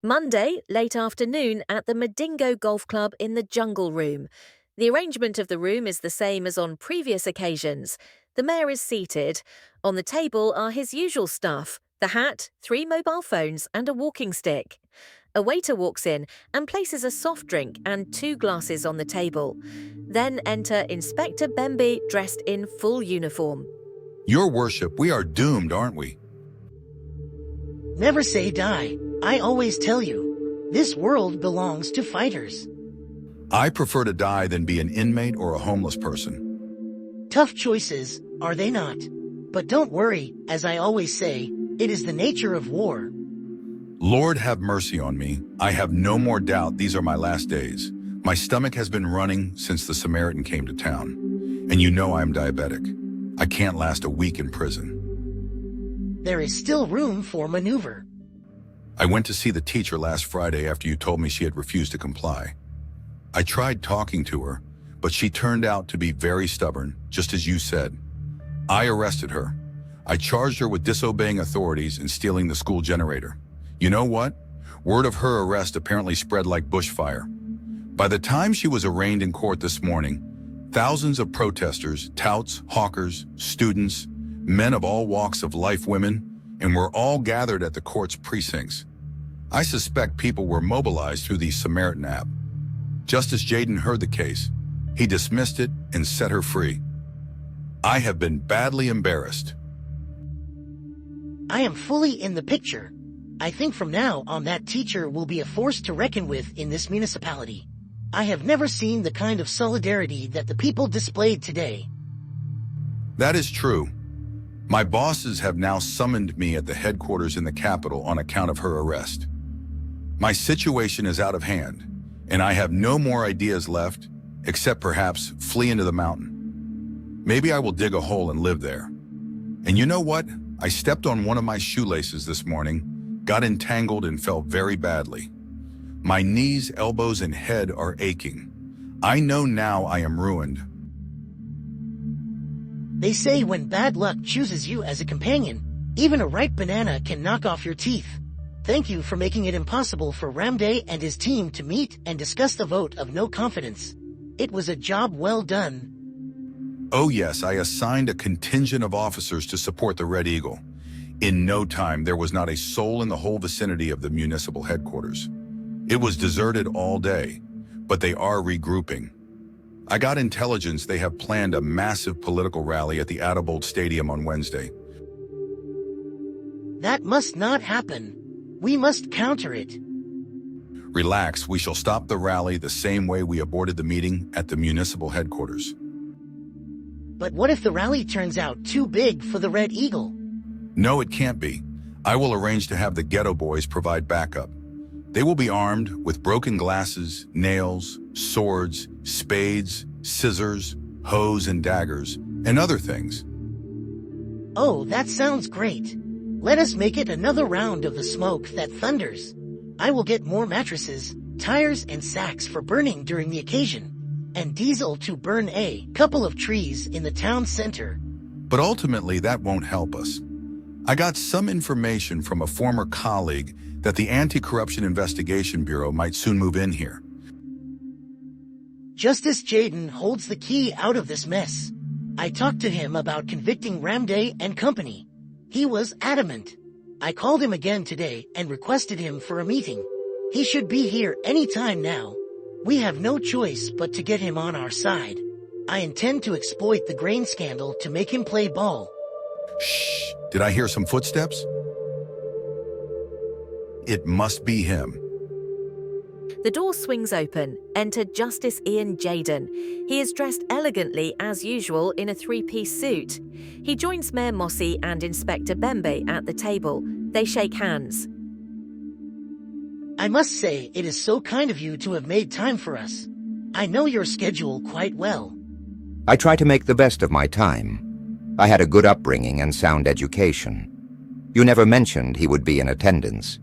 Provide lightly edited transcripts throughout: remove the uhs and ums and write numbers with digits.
Monday, late afternoon at the Madingo Golf Club in the Jungle Room. The arrangement of the room is the same as on previous occasions. The mayor is seated. On the table are his usual stuff: the hat, 3 mobile phones, and a walking stick. A waiter walks in and places a soft drink and 2 glasses on the table. Then enter Inspector Bembe dressed in full uniform. Your worship, we are doomed, aren't we? Never say die. I always tell you, this world belongs to fighters. I prefer to die than be an inmate or a homeless person. Tough choices, are they not? But don't worry, as I always say, it is the nature of war. Lord have mercy on me. I have no more doubt these are my last days. My stomach has been running since the Samaritan came to town. And you know I am diabetic. I can't last a week in prison. There is still room for maneuver. I went to see the teacher last Friday after you told me she had refused to comply. I tried talking to her, but she turned out to be very stubborn, just as you said. I arrested her. I charged her with disobeying authorities and stealing the school generator. You know what? Word of her arrest apparently spread like bushfire. By the time she was arraigned in court this morning, thousands of protesters, touts, hawkers, students, men of all walks of life, women, and were all gathered at the court's precincts. I suspect people were mobilized through the Samaritan app. Justice Jaden heard the case. He dismissed it and set her free. I have been badly embarrassed. I am fully in the picture. I think from now on that teacher will be a force to reckon with in this municipality. I have never seen the kind of solidarity that the people displayed today. That is true. My bosses have now summoned me at the headquarters in the capital on account of her arrest. My situation is out of hand, and I have no more ideas left, except perhaps flee into the mountain. Maybe I will dig a hole and live there. And you know what? I stepped on one of my shoelaces this morning, got entangled and fell very badly. My knees, elbows, and head are aching. I know now I am ruined. They say when bad luck chooses you as a companion, even a ripe banana can knock off your teeth. Thank you for making it impossible for Ramde and his team to meet and discuss the vote of no confidence. It was a job well done. Oh yes, I assigned a contingent of officers to support the Red Eagle. In no time, there was not a soul in the whole vicinity of the municipal headquarters. It was deserted all day, but they are regrouping. I got intelligence they have planned a massive political rally at the Adebold Stadium on Wednesday. That must not happen. We must counter it. Relax, we shall stop the rally the same way we aborted the meeting at the municipal headquarters. But what if the rally turns out too big for the Red Eagle? No, it can't be. I will arrange to have the ghetto boys provide backup. They will be armed with broken glasses, nails, swords, spades, scissors, hoes and daggers, and other things. Oh, that sounds great. Let us make it another round of the smoke that thunders. I will get more mattresses, tires and sacks for burning during the occasion, and diesel to burn a couple of trees in the town center. But ultimately that won't help us. I got some information from a former colleague that the Anti-Corruption Investigation Bureau might soon move in here. Justice Jaden holds the key out of this mess. I talked to him about convicting Ramde and company. He was adamant. I called him again today and requested him for a meeting. He should be here any time now. We have no choice but to get him on our side. I intend to exploit the grain scandal to make him play ball. Shh! Did I hear some footsteps? It must be him. The door swings open. Enter Justice Ian Jaden. He is dressed elegantly as usual in a 3-piece suit. He joins Mayor Mossi and Inspector Bembe at the table. They shake hands. I must say it is so kind of you to have made time for us. I know your schedule quite well. I try to make the best of my time. I had a good upbringing and sound education. You never mentioned he would be in attendance.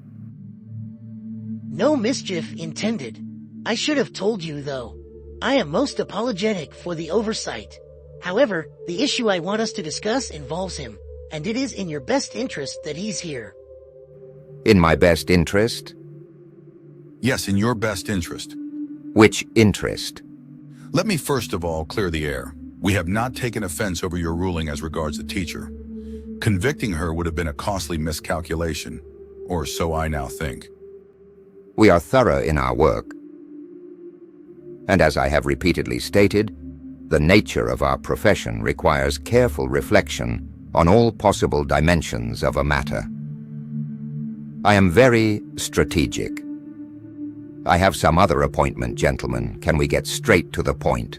No mischief intended. I should have told you, though. I am most apologetic for the oversight. However, the issue I want us to discuss involves him, and it is in your best interest that he's here. In my best interest? Yes, in your best interest. Which interest? Let me first of all clear the air. We have not taken offense over your ruling as regards the teacher. Convicting her would have been a costly miscalculation, or so I now think. We are thorough in our work. And as I have repeatedly stated, the nature of our profession requires careful reflection on all possible dimensions of a matter. I am very strategic. I have some other appointment, gentlemen. Can we get straight to the point?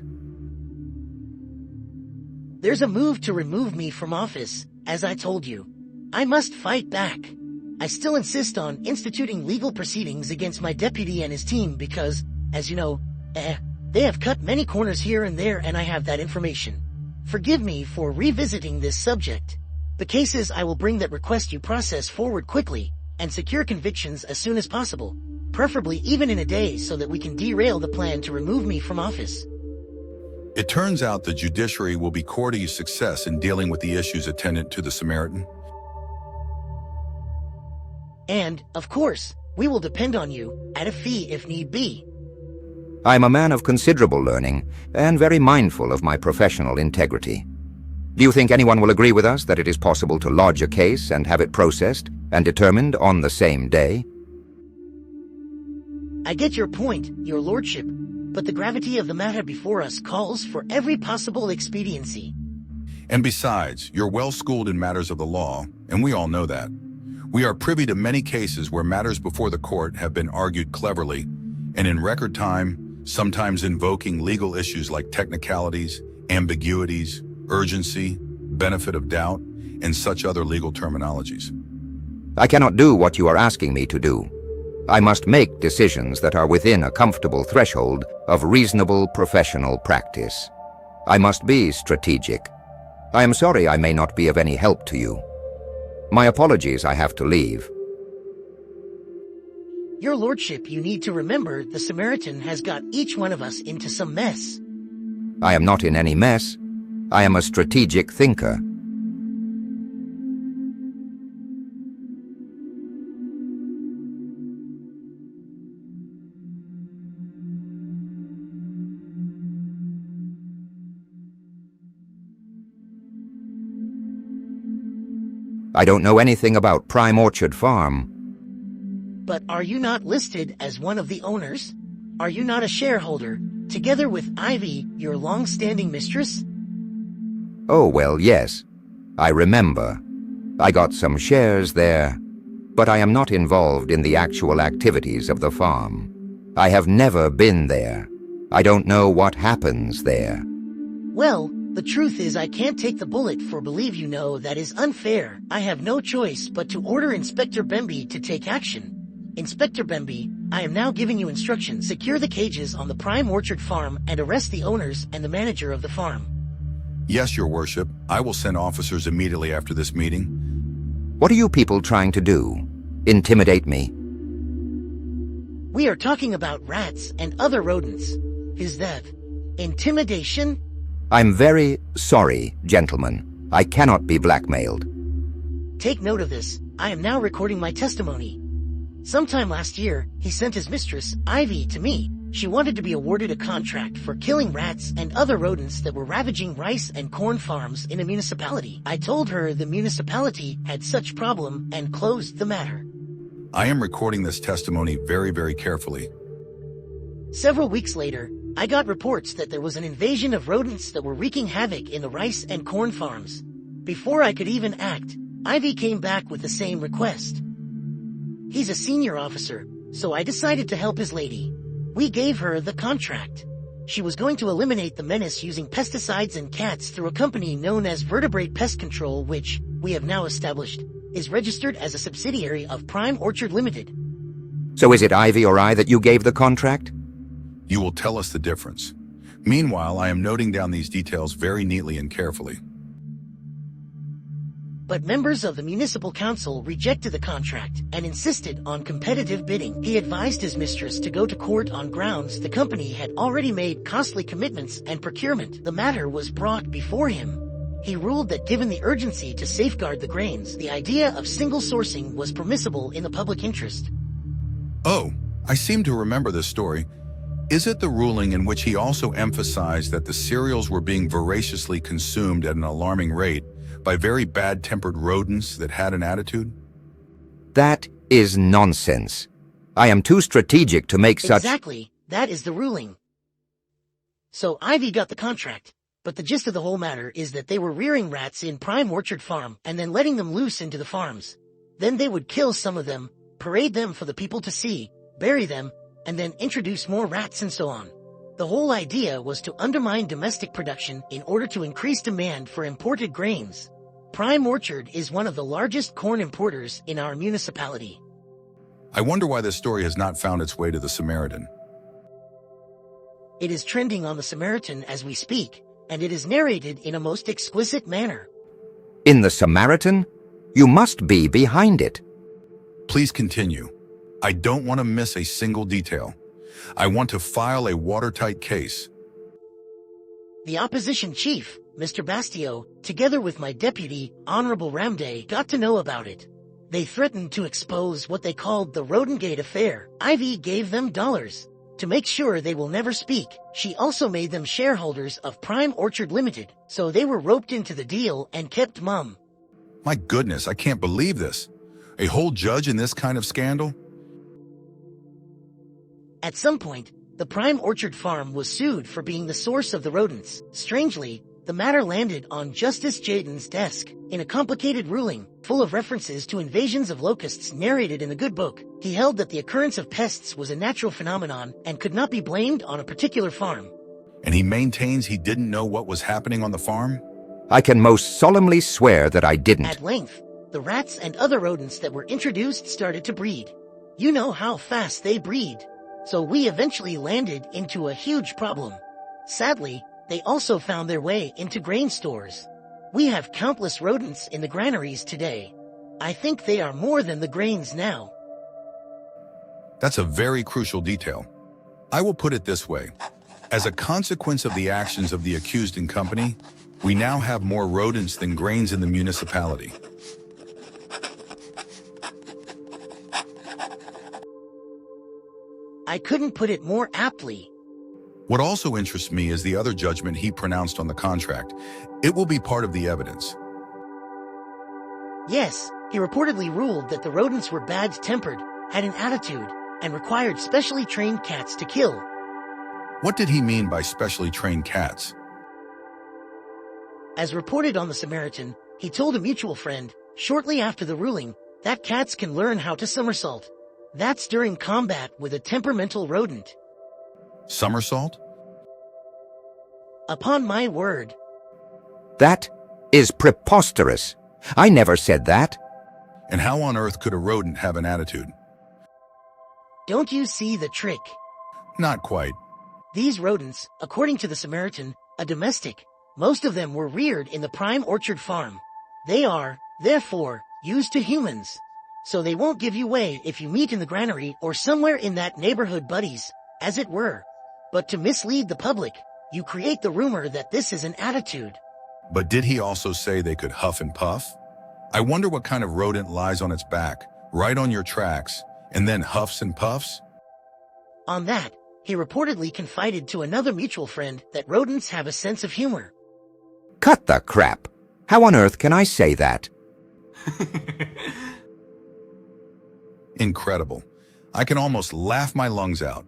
There's a move to remove me from office, as I told you. I must fight back. I still insist on instituting legal proceedings against my deputy and his team because, as you know, they have cut many corners here and there, and I have that information. Forgive me for revisiting this subject. The cases I will bring that request you process forward quickly and secure convictions as soon as possible, preferably even in a day, so that we can derail the plan to remove me from office. It turns out the judiciary will be core to your success in dealing with the issues attendant to the Samaritan. And, of course, we will depend on you, at a fee if need be. I am a man of considerable learning and very mindful of my professional integrity. Do you think anyone will agree with us that it is possible to lodge a case and have it processed and determined on the same day? I get your point, your lordship, but the gravity of the matter before us calls for every possible expediency. And besides, you're well schooled in matters of the law, and we all know that. We are privy to many cases where matters before the court have been argued cleverly and in record time, sometimes invoking legal issues like technicalities, ambiguities, urgency, benefit of doubt, and such other legal terminologies. I cannot do what you are asking me to do. I must make decisions that are within a comfortable threshold of reasonable professional practice. I must be strategic. I am sorry I may not be of any help to you. My apologies, I have to leave. Your lordship, you need to remember the Samaritan has got each one of us into some mess. I am not in any mess. I am a strategic thinker. I don't know anything about Prime Orchard Farm. But are you not listed as one of the owners? Are you not a shareholder, together with Ivy, your long-standing mistress? Oh, well, yes. I remember. I got some shares there, but I am not involved in the actual activities of the farm. I have never been there. I don't know what happens there. Well, the truth is I can't take the bullet for believe you know that is unfair. I have no choice but to order Inspector Bembe to take action. Inspector Bembe, I am now giving you instructions. Secure the cages on the Prime Orchard Farm and arrest the owners and the manager of the farm. Yes, your worship. I will send officers immediately after this meeting. What are you people trying to do? Intimidate me? We are talking about rats and other rodents. Is that intimidation? I'm very sorry, gentlemen. I cannot be blackmailed. Take note of this. I am now recording my testimony. Sometime last year, he sent his mistress, Ivy, to me. She wanted to be awarded a contract for killing rats and other rodents that were ravaging rice and corn farms in a municipality. I told her the municipality had such problem and closed the matter. I am recording this testimony very, very carefully. Several weeks later, I got reports that there was an invasion of rodents that were wreaking havoc in the rice and corn farms. Before I could even act, Ivy came back with the same request. He's a senior officer, so I decided to help his lady. We gave her the contract. She was going to eliminate the menace using pesticides and cats through a company known as Vertebrate Pest Control, which, we have now established, is registered as a subsidiary of Prime Orchard Limited. So is it Ivy or I that you gave the contract? You will tell us the difference. Meanwhile, I am noting down these details very neatly and carefully. But members of the municipal council rejected the contract and insisted on competitive bidding. He advised his mistress to go to court on grounds the company had already made costly commitments and procurement. The matter was brought before him. He ruled that given the urgency to safeguard the grains, the idea of single sourcing was permissible in the public interest. Oh, I seem to remember this story. Is it the ruling in which he also emphasized that the cereals were being voraciously consumed at an alarming rate by very bad-tempered rodents that had an attitude? That is nonsense. I am too strategic to make such— Exactly, that is the ruling. So Ivy got the contract, but the gist of the whole matter is that they were rearing rats in Prime Orchard Farm and then letting them loose into the farms. Then they would kill some of them, parade them for the people to see, bury them, and then introduce more rats and so on. The whole idea was to undermine domestic production in order to increase demand for imported grains. Prime Orchard is one of the largest corn importers in our municipality. I wonder why this story has not found its way to the Samaritan. It is trending on the Samaritan as we speak, and it is narrated in a most exquisite manner. In the Samaritan? You must be behind it. Please continue. I don't want to miss a single detail. I want to file a watertight case. The opposition chief, Mr. Bastio, together with my deputy, Honorable Ramday, got to know about it. They threatened to expose what they called the Rodentgate affair. Ivy gave them dollars. To make sure they will never speak, she also made them shareholders of Prime Orchard Limited, so they were roped into the deal and kept mum. My goodness, I can't believe this. A whole judge in this kind of scandal? At some point, the Prime Orchard Farm was sued for being the source of the rodents. Strangely, the matter landed on Justice Jaden's desk. In a complicated ruling, full of references to invasions of locusts narrated in the good book, he held that the occurrence of pests was a natural phenomenon and could not be blamed on a particular farm. And he maintains he didn't know what was happening on the farm? I can most solemnly swear that I didn't. At length, the rats and other rodents that were introduced started to breed. You know how fast they breed. So we eventually landed into a huge problem. Sadly, they also found their way into grain stores. We have countless rodents in the granaries today. I think they are more than the grains now. That's a very crucial detail. I will put it this way. As a consequence of the actions of the accused and company, we now have more rodents than grains in the municipality. I couldn't put it more aptly. What also interests me is the other judgment he pronounced on the contract. It will be part of the evidence. Yes, he reportedly ruled that the rodents were bad-tempered, had an attitude, and required specially trained cats to kill. What did he mean by specially trained cats? As reported on the Samaritan, he told a mutual friend, shortly after the ruling, that cats can learn how to somersault. That's during combat with a temperamental rodent. Somersault? Upon my word. That is preposterous. I never said that. And how on earth could a rodent have an attitude? Don't you see the trick? Not quite. These rodents, according to the Samaritan, a domestic, most of them were reared in the Prime Orchard Farm. They are, therefore, used to humans. So they won't give you way if you meet in the granary or somewhere in that neighborhood, buddies, as it were. But to mislead the public, you create the rumor that this is an attitude. But did he also say they could huff and puff? I wonder what kind of rodent lies on its back, right on your tracks, and then huffs and puffs? On that, he reportedly confided to another mutual friend that rodents have a sense of humor. Cut the crap. How on earth can I say that? Incredible. I can almost laugh my lungs out.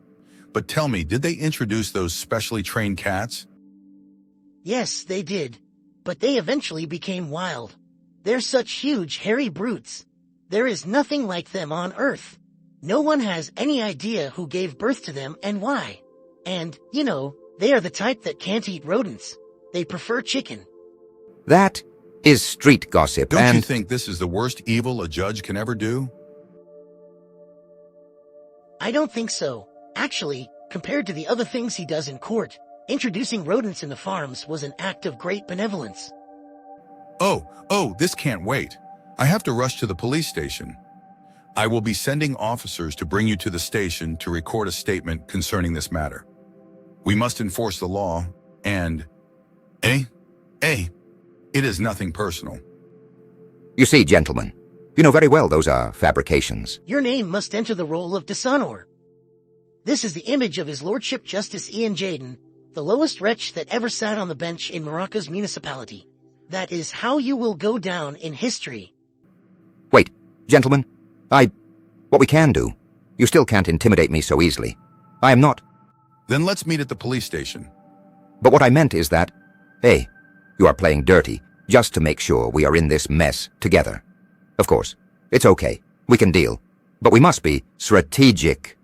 But tell me, did they introduce those specially trained cats? Yes, they did. But they eventually became wild. They're such huge, hairy brutes. There is nothing like them on Earth. No one has any idea who gave birth to them and why. And, you know, they are the type that can't eat rodents. They prefer chicken. That is street gossip. Don't and you think this is the worst evil a judge can ever do? I don't think so. Actually, compared to the other things he does in court, introducing rodents in the farms was an act of great benevolence. Oh, this can't wait. I have to rush to the police station. I will be sending officers to bring you to the station to record a statement concerning this matter. We must enforce the law and... It is nothing personal. you see, gentlemen, you know very well those are fabrications. Your name must enter the roll of dishonor. This is the image of His Lordship Justice Ian Jaden, the lowest wretch that ever sat on the bench in Morocco's municipality. That is how you will go down in history. Wait, gentlemen, what we can do, you still can't intimidate me so easily. I am not. Then let's meet at the police station. But what I meant is that, hey, you are playing dirty just to make sure we are in this mess together. Of course, it's okay. We can deal. But we must be strategic.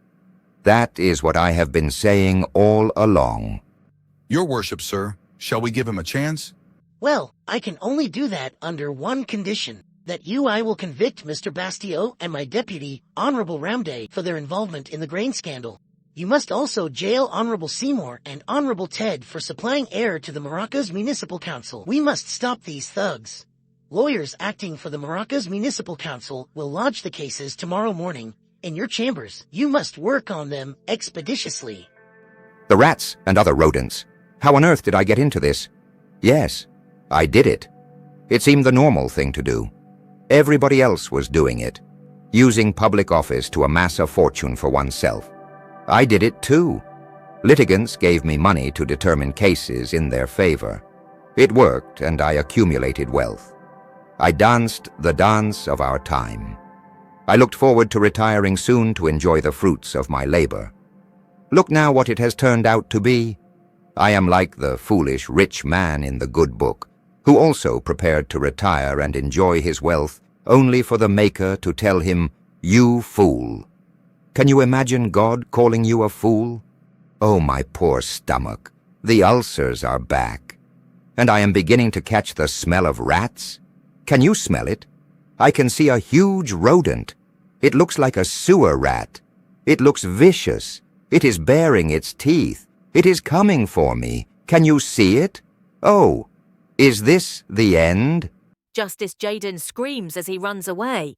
That is what I have been saying all along. Your worship, sir, shall we give him a chance? Well, I can only do that under one condition, that I will convict Mr. Bastio and my deputy, Honorable Ramday, for their involvement in the grain scandal. You must also jail Honorable Seymour and Honorable Ted for supplying air to the Morocco's Municipal Council. We must stop these thugs. Lawyers acting for the Morocco's Municipal Council will lodge the cases tomorrow morning in your chambers. You must work on them expeditiously. The rats and other rodents. How on earth did I get into this? Yes, I did it. It seemed the normal thing to do. Everybody else was doing it, using public office to amass a fortune for oneself. I did it too. Litigants gave me money to determine cases in their favor. It worked, and I accumulated wealth. I danced the dance of our time. I looked forward to retiring soon to enjoy the fruits of my labor. Look now what it has turned out to be. I am like the foolish rich man in the good book, who also prepared to retire and enjoy his wealth only for the Maker to tell him, "You fool." Can you imagine God calling you a fool? Oh, my poor stomach, the ulcers are back. And I am beginning to catch the smell of rats. Can you smell it? I can see a huge rodent. It looks like a sewer rat. It looks vicious. It is baring its teeth. It is coming for me. Can you see it? Oh, is this the end? Justice Jaden screams as he runs away.